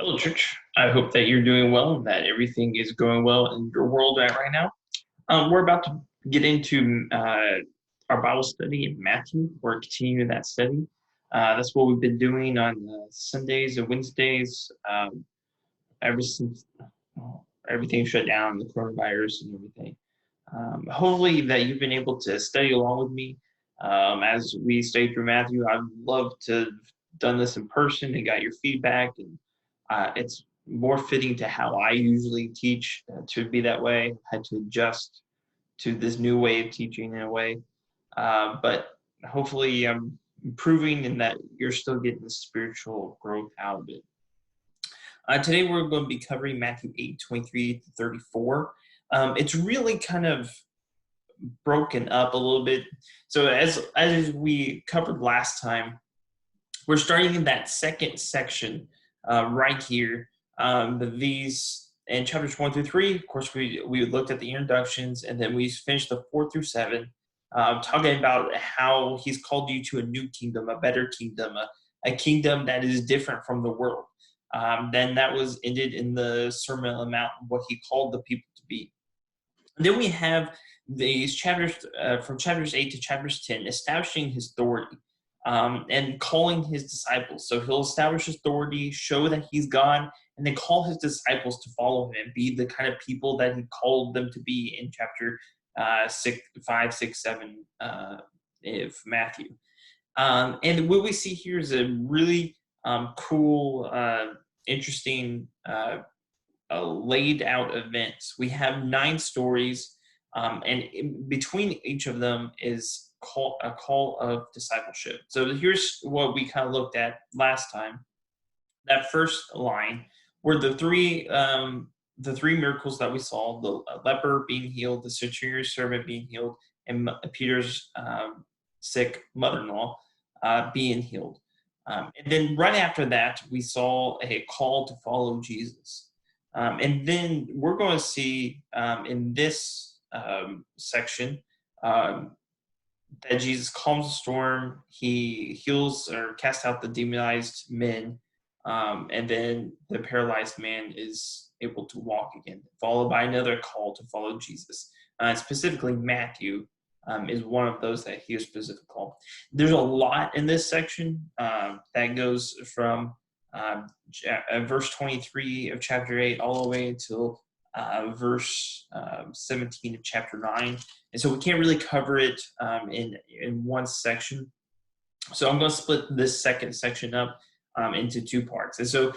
Hello, church. I hope that you're doing well and that everything is going well in your world right now. We're about to get into our Bible study in Matthew. We're continuing that study. That's what we've been doing on Sundays and Wednesdays ever since everything shut down, the coronavirus and everything. Hopefully that you've been able to study along with me as we study through Matthew. I'd love to have done this in person and got your feedback, and it's more fitting to how I usually teach to be that way. I had to adjust to this new way of teaching in a way, but hopefully I'm improving in that you're still getting the spiritual growth out of it. Today we're going to be covering Matthew 8:23 to 34. It's really kind of broken up a little bit. So as we covered last time, we're starting in that second section right here. These in chapters 1 through 3. Of course, we looked at the introductions, and then we finished the 4 through 7, talking about how he's called you to a new kingdom, a better kingdom, a kingdom that is different from the world. Then that was ended in the Sermon on the Mount, what he called the people to be. And then we have these chapters from chapters 8 to chapters 10, establishing his authority and calling his disciples. So he'll establish authority, show that he's God, and then call his disciples to follow him and be the kind of people that he called them to be in chapter 5, 6, 7 of Matthew. And what we see here is a really cool, interesting, laid out events. We have 9 stories, and in between each of them is a call of discipleship. So here's what we kind of looked at last time. That first line were the three miracles that we saw: the leper being healed, the centurion's servant being healed, and Peter's sick mother-in-law being healed. And then right after that, we saw a call to follow Jesus. And then we're going to see in this section that Jesus calms the storm, he heals or casts out the demonized men, and then the paralyzed man is able to walk again, followed by another call to follow Jesus. Specifically, Matthew is one of those that he was specifically called. There's a lot in this section that goes from verse 23 of chapter 8 all the way until verse 17 of chapter 9. And so we can't really cover it in one section. So I'm going to split this second section up into 2 parts. And so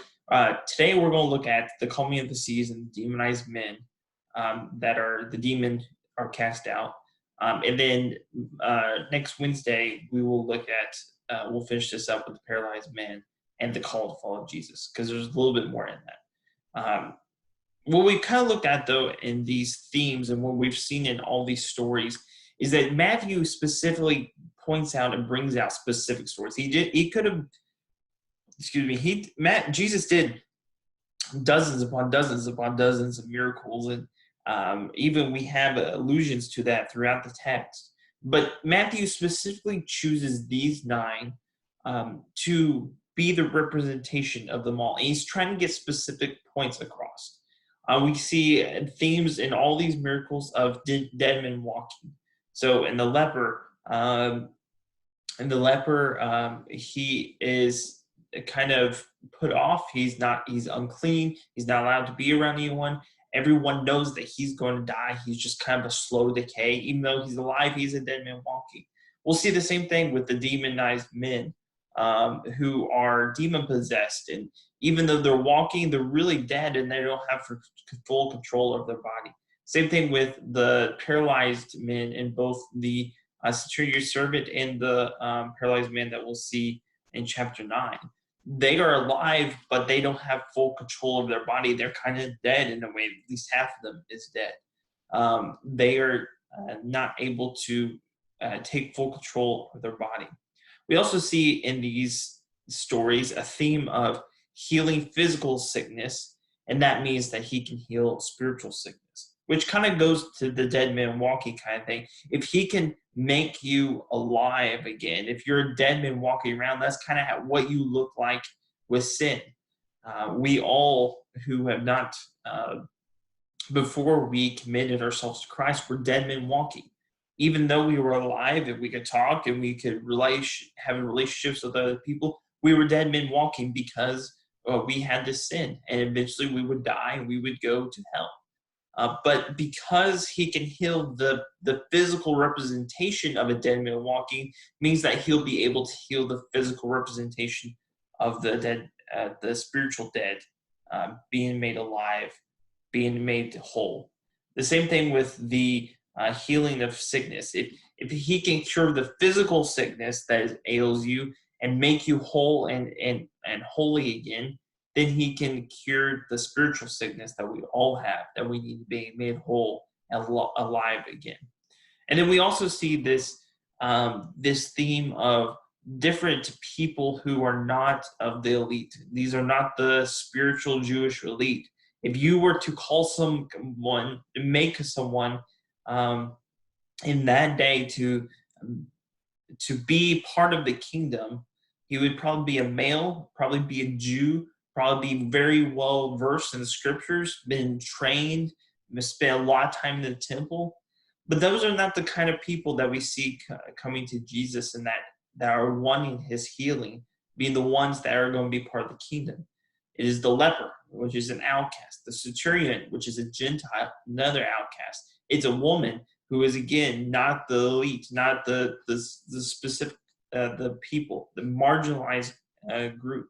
today we're going to look at the calming of the seas and demonized men that are the demon are cast out. And then next Wednesday we will look at we'll finish this up with the paralyzed man and the call to follow Jesus, because there's a little bit more in that. What we kind of looked at, though, in these themes and what we've seen in all these stories is that Matthew specifically points out and brings out specific stories. Jesus did dozens upon dozens upon dozens of miracles, and even we have allusions to that throughout the text. But Matthew specifically chooses these 9 to be the representation of them all. And he's trying to get specific points across. We see themes in all these miracles of dead men walking. So in the leper, he is kind of put off. He's unclean. He's not allowed to be around anyone. Everyone knows that he's going to die. He's just kind of a slow decay. Even though he's alive, he's a dead man walking. We'll see the same thing with the demonized men who are demon-possessed. And even though they're walking, they're really dead and they don't have full control of their body. Same thing with the paralyzed men in both the centurion's servant and the paralyzed man that we'll see in chapter 9. They are alive, but they don't have full control of their body. They're kind of dead in a way. At least half of them is dead. They are not able to take full control of their body. We also see in these stories a theme of healing physical sickness, and that means that he can heal spiritual sickness, which kind of goes to the dead man walking kind of thing. If he can make you alive again, if you're a dead man walking around, that's kind of what you look like with sin. We all who have not, before we committed ourselves to Christ, were dead men walking. Even though we were alive and we could talk and we could have relationships with other people, we were dead men walking because we had this sin, and eventually we would die and we would go to hell. But because he can heal the physical representation of a dead man walking, means that he'll be able to heal the physical representation of the dead, the spiritual dead, being made alive, being made whole. The same thing with the healing of sickness. If he can cure the physical sickness that ails you and make you whole and holy again, then he can cure the spiritual sickness that we all have, that we need to be made whole and alive again. And then we also see this this theme of different people who are not of the elite. These are not the spiritual Jewish elite. If you were to call someone, make someone in that day to be part of the kingdom, he would probably be a male, probably be a Jew, probably be very well versed in the scriptures, been trained, spent a lot of time in the temple. But those are not the kind of people that we see coming to Jesus and that are wanting his healing, being the ones that are going to be part of the kingdom. It is the leper, which is an outcast, the centurion, which is a Gentile, another outcast. It's a woman who is, again, not the elite, not the specific, the people, the marginalized group.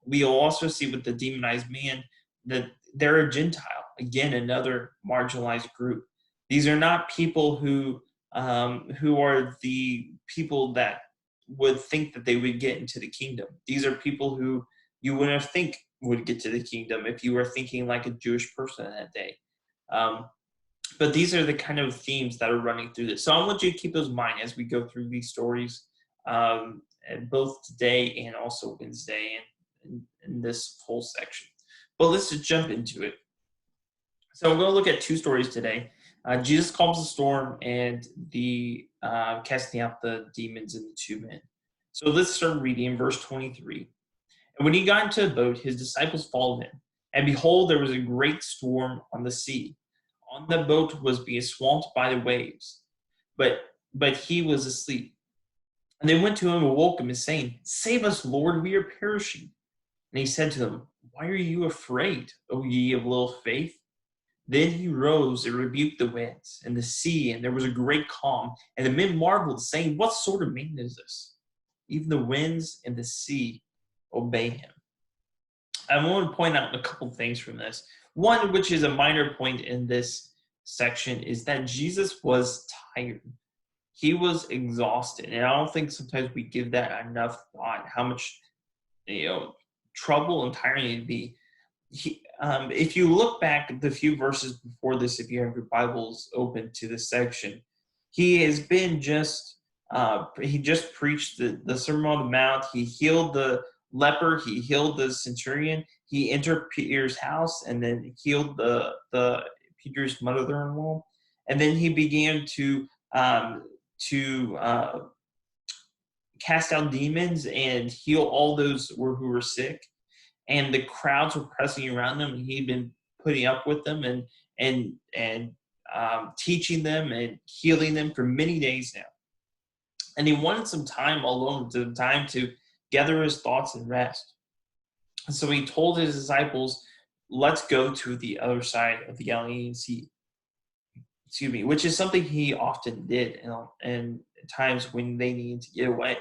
We'll also see with the demonized man that they're a Gentile, again, another marginalized group. These are not people who are the people that would think that they would get into the kingdom. These are people who you wouldn't think would get to the kingdom if you were thinking like a Jewish person in that day. But these are the kind of themes that are running through this. So I want you to keep those in mind as we go through these stories, both today and also Wednesday in this whole section. But let's just jump into it. So we're going to look at two stories today. Jesus calms the storm and the casting out the demons in the two men. So let's start reading in verse 23. And when he got into a boat, his disciples followed him. And behold, there was a great storm on the sea. On the boat was being swamped by the waves, but he was asleep. And they went to him and woke him, and saying, Save us, Lord, we are perishing. And he said to them, Why are you afraid, O ye of little faith? Then he rose and rebuked the winds and the sea, and there was a great calm. And the men marveled, saying, What sort of man is this? Even the winds and the sea obey him. I want to point out a couple things from this. One, which is a minor point in this section, is that Jesus was tired. He was exhausted. And I don't think sometimes we give that enough thought, how much trouble and tiring it'd be. If you look back at the few verses before this, if you have your Bibles open to this section, he has been he just preached the Sermon on the Mount. He healed the leper, he healed the centurion, he entered Peter's house and then healed the Peter's mother-in-law, and then he began to cast out demons and heal all those who were sick. And the crowds were pressing around him, and he'd been putting up with them and teaching them and healing them for many days now. And he wanted some time alone, time to gather his thoughts and rest. And so he told his disciples, let's go to the other side of the Galilean Sea. Which is something he often did in times when they needed to get away.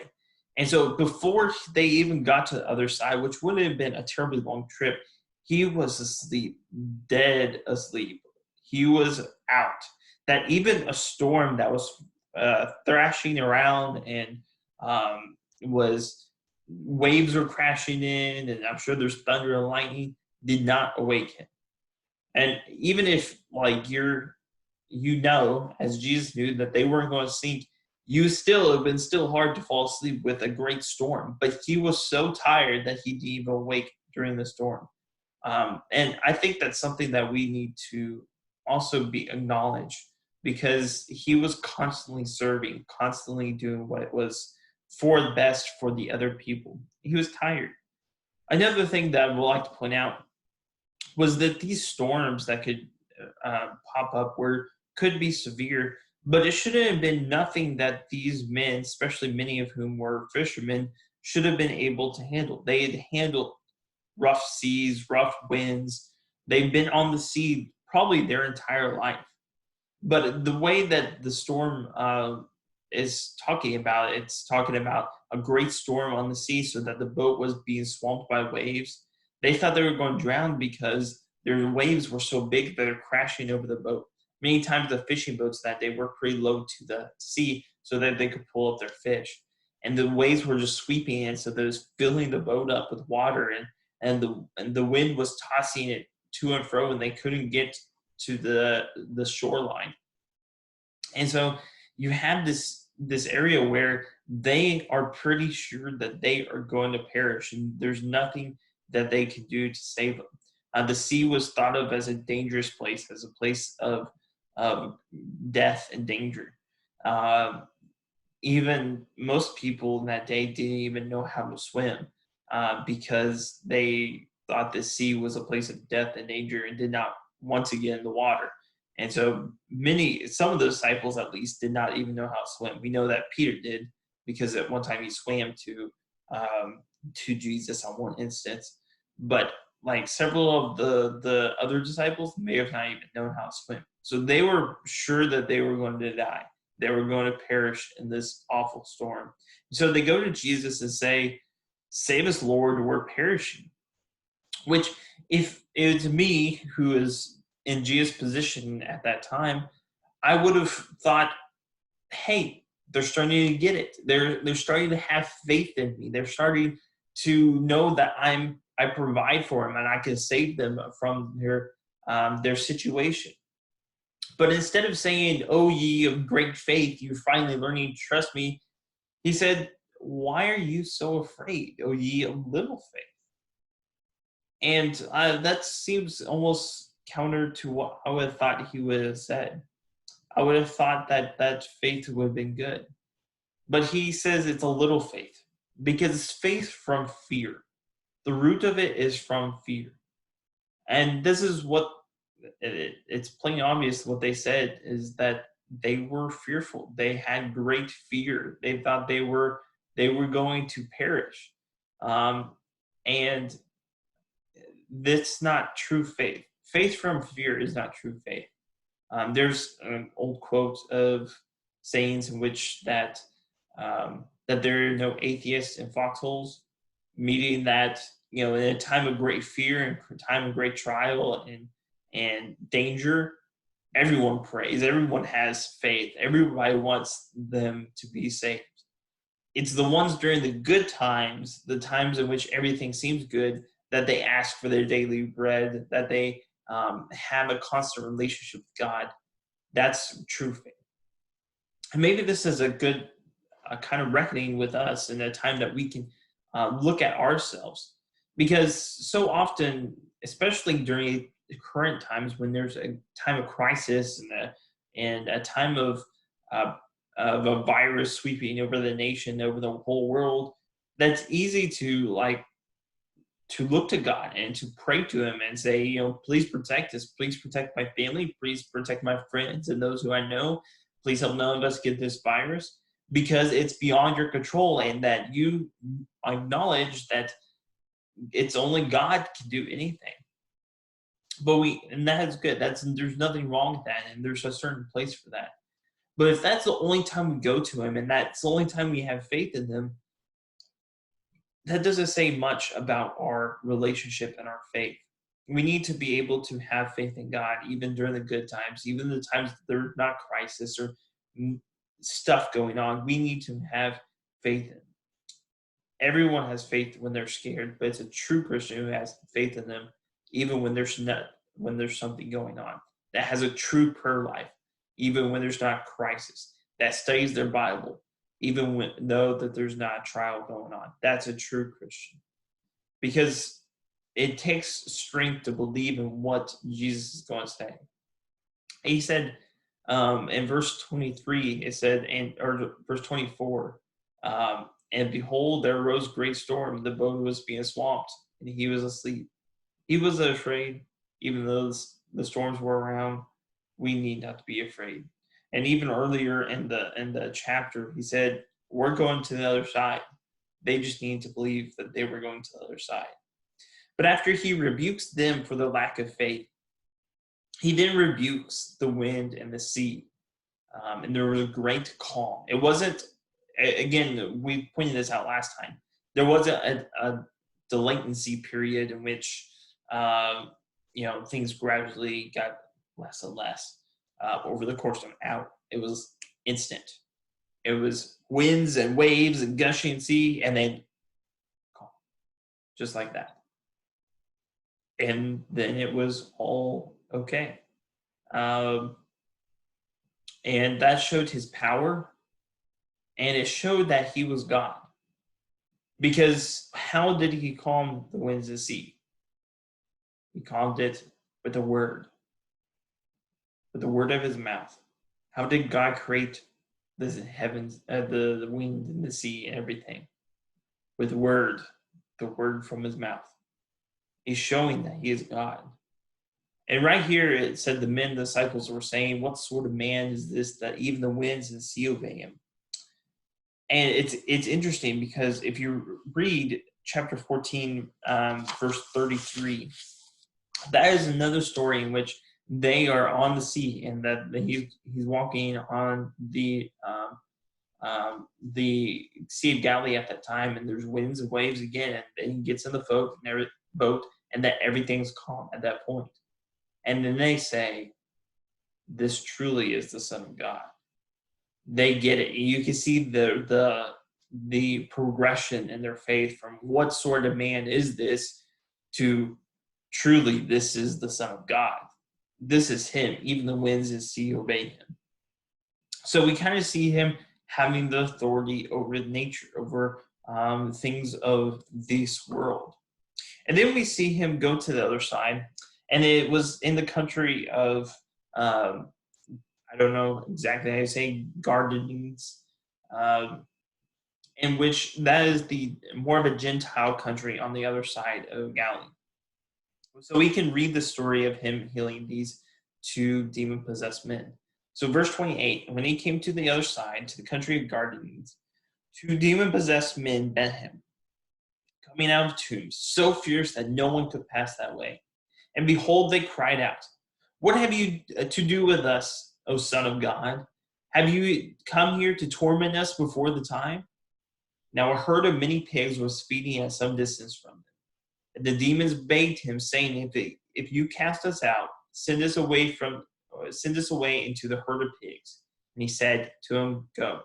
And so before they even got to the other side, which would have been a terribly long trip, he was asleep, dead asleep. He was out. That even a storm that was thrashing around and waves were crashing in, and I'm sure there's thunder and lightning, did not awake him. And even if as Jesus knew that they weren't going to sink, it would have been still hard to fall asleep with a great storm. But he was so tired that he didn't even awake during the storm. And I think that's something that we need to also be acknowledged, because he was constantly serving, constantly doing what it was for the best for the other people. He was tired. Another thing that I would like to point out was that these storms that could pop up could be severe, but it should have been nothing that these men, especially many of whom were fishermen, should have been able to handle. They had handled rough seas, rough winds. They've been on the sea probably their entire life. But the way that the storm is talking about, it's talking about a great storm on the sea, so that the boat was being swamped by waves. They thought they were going to drown because their waves were so big that they're crashing over the boat. Many times the fishing boats that day were pretty low to the sea so that they could pull up their fish. And the waves were just sweeping in, so that it was filling the boat up with water, and the wind was tossing it to and fro, and they couldn't get to the shoreline. And so you have this area where they are pretty sure that they are going to perish, and there's nothing that they can do to save them. The sea was thought of as a dangerous place, as a place of death and danger. Um, Even most people in that day didn't even know how to swim, because they thought the sea was a place of death and danger and did not want to get in the water. And so some of the disciples at least did not even know how to swim. We know that Peter did, because at one time he swam to Jesus on one instance, but like several of the other disciples may have not even known how to swim. So they were sure that they were going to die. They were going to perish in this awful storm. So they go to Jesus and say, "Save us, Lord, we're perishing." Which, if it's me who is in Jesus' position at that time, I would have thought, "Hey, they're starting to get it. They're starting to have faith in me. They're starting to know that I provide for them and I can save them from their situation." But instead of saying, "Oh, ye of great faith, you finally learning to trust me," he said, "Why are you so afraid, O ye of little faith?" And that seems almost counter to what I would have thought he would have said. I would have thought that that faith would have been good. But he says it's a little faith, because it's faith from fear. The root of it is from fear. And this is what it's plain obvious what they said is that they were fearful. They had great fear. They thought they were going to perish. And that's not true faith. Faith from fear is not true faith. There's an old quote of sayings in which that there are no atheists in foxholes, meaning that in a time of great fear and a time of great trial and danger, everyone prays, everyone has faith, everybody wants them to be saved. It's the ones during the good times, the times in which everything seems good, that they ask for their daily bread, that they have a constant relationship with God. That's true faith. And maybe this is a good kind of reckoning with us in a time that we can look at ourselves. Because so often, especially during the current times when there's a time of crisis and a time of a virus sweeping over the nation, over the whole world, that's easy to look to God and to pray to Him and say, please protect us, please protect my family, please protect my friends and those who I know, please help none of us get this virus, because it's beyond your control, and that you acknowledge that it's only God can do anything. And that is good. There's nothing wrong with that, and there's a certain place for that. But if that's the only time we go to Him and that's the only time we have faith in Him, that doesn't say much about our relationship and our faith. We need to be able to have faith in God even during the good times, even the times that there's not crisis or stuff going on. We need to have faith in. Everyone has faith when they're scared, but it's a true Christian who has faith in them, even when there's something going on. That has a true prayer life, even when there's not crisis. That studies their Bible, even when know that there's not a trial going on. That's a true Christian, because it takes strength to believe in what Jesus is going to say. He said in verse 23, it said, or verse 24, and behold, there arose great storm. The boat was being swamped. and he was asleep. He wasn't afraid, even though the storms were around. We need not to be afraid. And even earlier in the chapter, he said, "We're going to the other side." They just need to believe that they were going to the other side. But after he rebukes them for their lack of faith, he then rebukes the wind and the sea. And there was a great calm. It wasn't, again, we pointed this out last time. There wasn't the latency period in which, things gradually got less and less over the course of an hour. It was instant. It was winds and waves and gushing sea, and then calm, just like that. And then it was all okay. And that showed his power, and it showed that he was God. Because how did he calm the winds and sea? He calmed it with the word of his mouth. How did God create the heavens, the wind and the sea and everything? With the word from his mouth. He's showing that he is God. And right here it said the disciples were saying, "What sort of man is this that even the winds and sea obey him?" And it's interesting because if you read chapter 14, verse 33, that is another story in which they are on the sea, and that he's walking on the Sea of Galilee at that time, and there's winds and waves again, and then he gets in the boat, and that everything's calm at that point. And then they say, "This truly is the Son of God." They get it. You can see the progression in their faith from what sort of man is this to truly this is the Son of God. This is him. Even the winds and sea obey him. So we kind of see him having the authority over nature, over things of this world. And then we see him go to the other side, and it was in the country of I don't know exactly how you say Gadarenes, in which that is the more of a Gentile country on the other side of Galilee. So we can read the story of him healing these two demon-possessed men. So verse 28, when he came to the other side, to the country of Gadarenes, two demon-possessed men met him, coming out of tombs, so fierce that no one could pass that way. And behold, they cried out, "What have you to do with us, O Son of God? Have you come here to torment us before the time?" Now a herd of many pigs was feeding at some distance from them. And the demons begged him, saying, if you cast us out, send us away into the herd of pigs. And he said to him, "Go."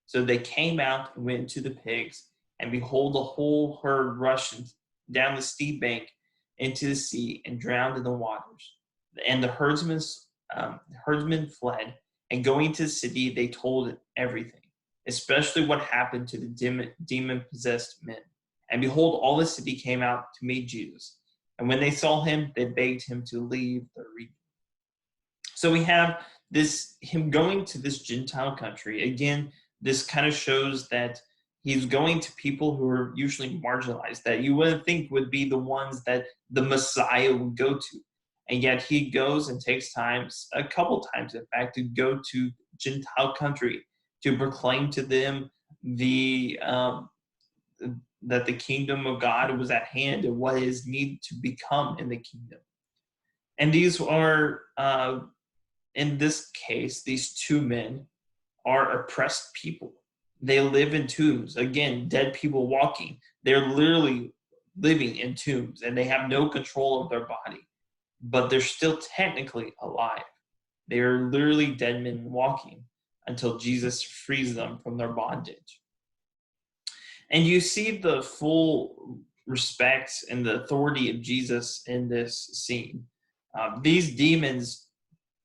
So they came out and went into the pigs, and behold, the whole herd rushed down the steep bank into the sea and drowned in the waters. And the herdsmen fled, and going to the city, they told everything, especially what happened to the demon-possessed men. And behold, all the city came out to meet Jesus. And when they saw him, they begged him to leave their region. So we have him going to this Gentile country. Again, this kind of shows that he's going to people who are usually marginalized, that you wouldn't think would be the ones that the Messiah would go to. And yet he goes and takes a couple times, in fact, to go to Gentile country to proclaim to them that the kingdom of God was at hand and what is needed to become in the kingdom. And these are, in this case, these two men are oppressed people. They live in tombs. Again, dead people walking. They're literally living in tombs, and they have no control of their body, but they're still technically alive. They are literally dead men walking until Jesus frees them from their bondage. And you see the full respect and the authority of Jesus in this scene. These demons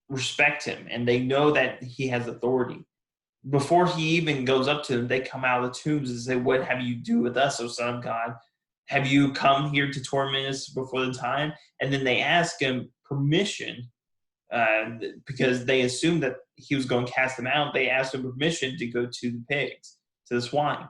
respect him, and they know that he has authority. Before he even goes up to them, they come out of the tombs and say, "What have you to do with us, O Son of God? Have you come here to torment us before the time?" And then they ask him permission, because they assumed that he was going to cast them out. They asked him permission to go to the pigs, to the swine.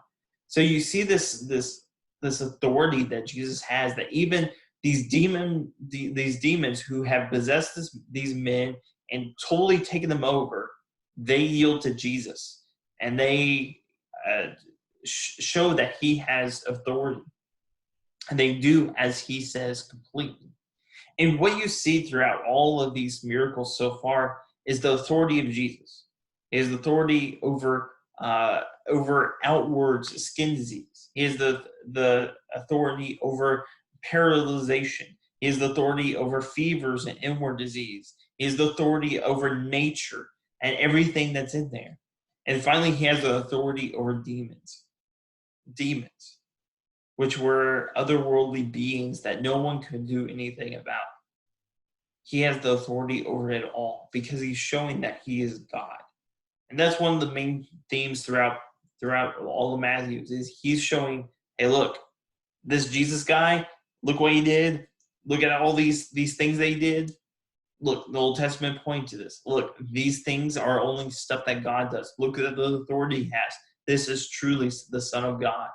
So you see this this authority that Jesus has, that even these demons who have possessed these men and totally taken them over, they yield to Jesus, and they show that he has authority, and they do as he says completely. And what you see throughout all of these miracles so far is the authority of Jesus. He has authority over outward skin disease. He has the authority over paralyzation. He has the authority over fevers and inward disease. He has the authority over nature and everything that's in there. And finally, he has the authority over demons. Demons, which were otherworldly beings that no one could do anything about. He has the authority over it all because he's showing that he is God. And that's one of the main themes throughout all of Matthew is he's showing, hey, look, this Jesus guy, look what he did. Look at all these things they did. Look, the Old Testament point to this. Look, these things are only stuff that God does. Look at the authority he has. This is truly the Son of God.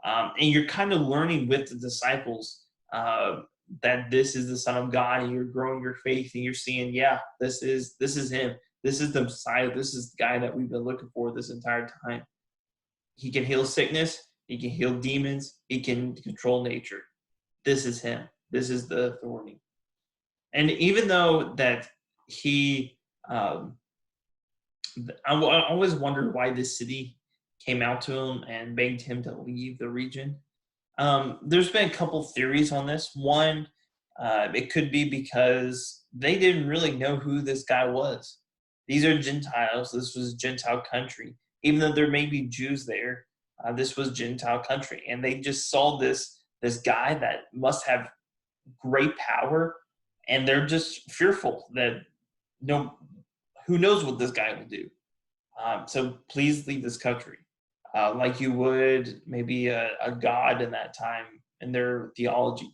And you're kind of learning with the disciples that this is the Son of God, and you're growing your faith, and you're seeing, yeah, this is him. This is the Messiah. This is the guy that we've been looking for this entire time. He can heal sickness. He can heal demons. He can control nature. This is him. This is the authority. And even though that he, I always wondered why this city came out to him and begged him to leave the region. There's been a couple theories on this. One, it could be because they didn't really know who this guy was. These are Gentiles. This was a Gentile country. Even though there may be Jews there, this was Gentile country. And they just saw this guy that must have great power, and they're just fearful that who knows what this guy will do. So please leave this country. Like you would maybe a god in that time in their theology.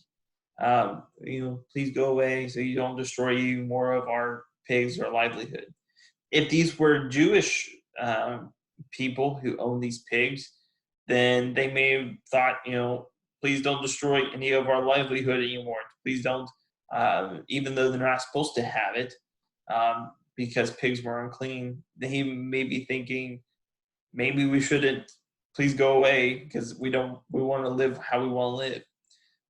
Please go away so you don't destroy more of our pigs or livelihood. If these were Jewish people who own these pigs, then they may have thought, please don't destroy any of our livelihood anymore. Please don't, even though they're not supposed to have it, because pigs were unclean. They may be thinking, maybe we shouldn't. Please go away because we want to live how we want to live.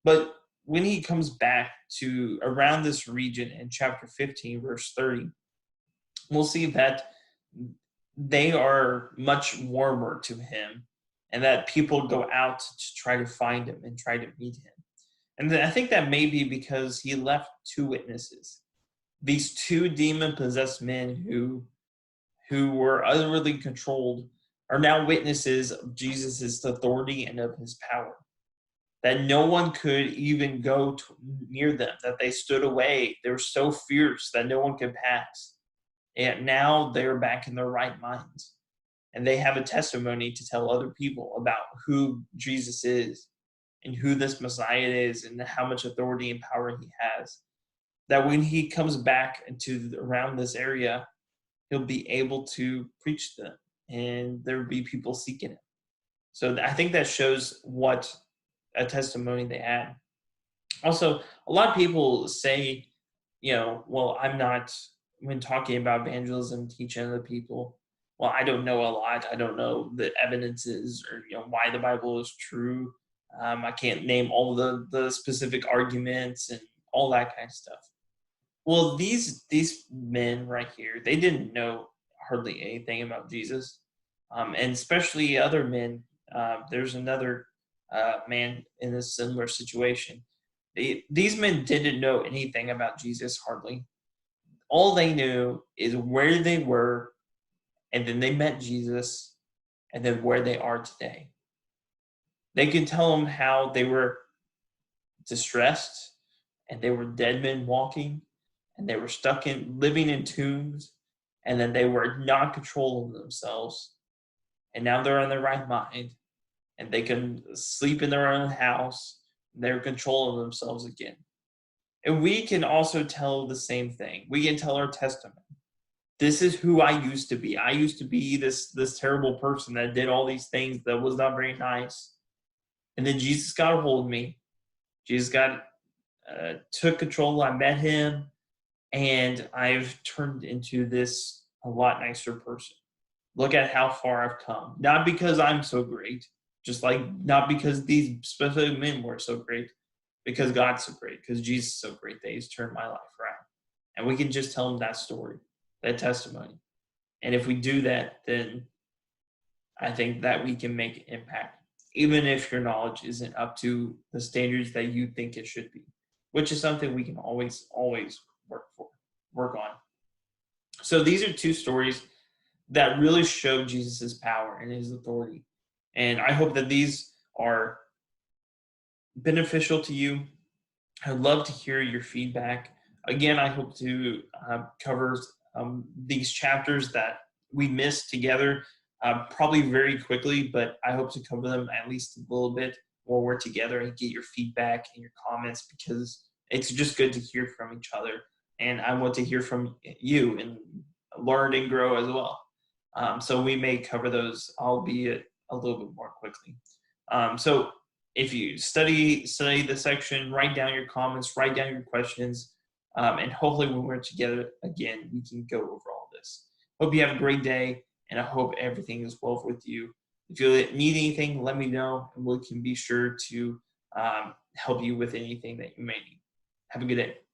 But when he comes back to around this region in chapter 15, verse 30, we'll see that they are much warmer to him, and that people go out to try to find him and try to meet him. And I think that may be because he left two witnesses. These two demon-possessed men who were utterly controlled are now witnesses of Jesus' authority and of his power. That no one could even go near them, that they stood away. They were so fierce that no one could pass. And now they're back in their right minds. And they have a testimony to tell other people about who Jesus is and who this Messiah is and how much authority and power he has. That when he comes back around this area, he'll be able to preach to them, and there will be people seeking him. So I think that shows what a testimony they had. Also, a lot of people say, well, I'm not, when talking about evangelism, teaching other people, well, I don't know a lot. I don't know the evidences or why the Bible is true. I can't name all the specific arguments and all that kind of stuff. Well, these men right here, they didn't know hardly anything about Jesus, and especially other men. There's another man in a similar situation. These men didn't know anything about Jesus hardly. All they knew is where they were, and then they met Jesus, and then where they are today. They could tell them how they were distressed, and they were dead men walking, and they were living in tombs, and then they were not controlling themselves, and now they're in their right mind, and they can sleep in their own house. They're controlling themselves again. And we can also tell the same thing. We can tell our testimony. This is who I used to be. I used to be this terrible person that did all these things that was not very nice. And then Jesus got a hold of me. Jesus took control. I met him, and I've turned into this a lot nicer person. Look at how far I've come. Not because I'm so great, just like not because these specific men were so great, because God's so great, because Jesus is so great that He's turned my life around. And we can just tell them that story, that testimony. And if we do that, then I think that we can make an impact, even if your knowledge isn't up to the standards that you think it should be, which is something we can always work on. So these are two stories that really show Jesus' power and his authority. And I hope that these are beneficial to you. I'd love to hear your feedback. Again, I hope to cover these chapters that we missed together probably very quickly, but I hope to cover them at least a little bit while we're together and get your feedback and your comments, because it's just good to hear from each other. And I want to hear from you and learn and grow as well. So we may cover those, albeit a little bit more quickly. So if you study the section, write down your comments, write down your questions, and hopefully when we're together again, we can go over all this. Hope you have a great day, and I hope everything is well with you. If you need anything, let me know, and we can be sure to help you with anything that you may need. Have a good day.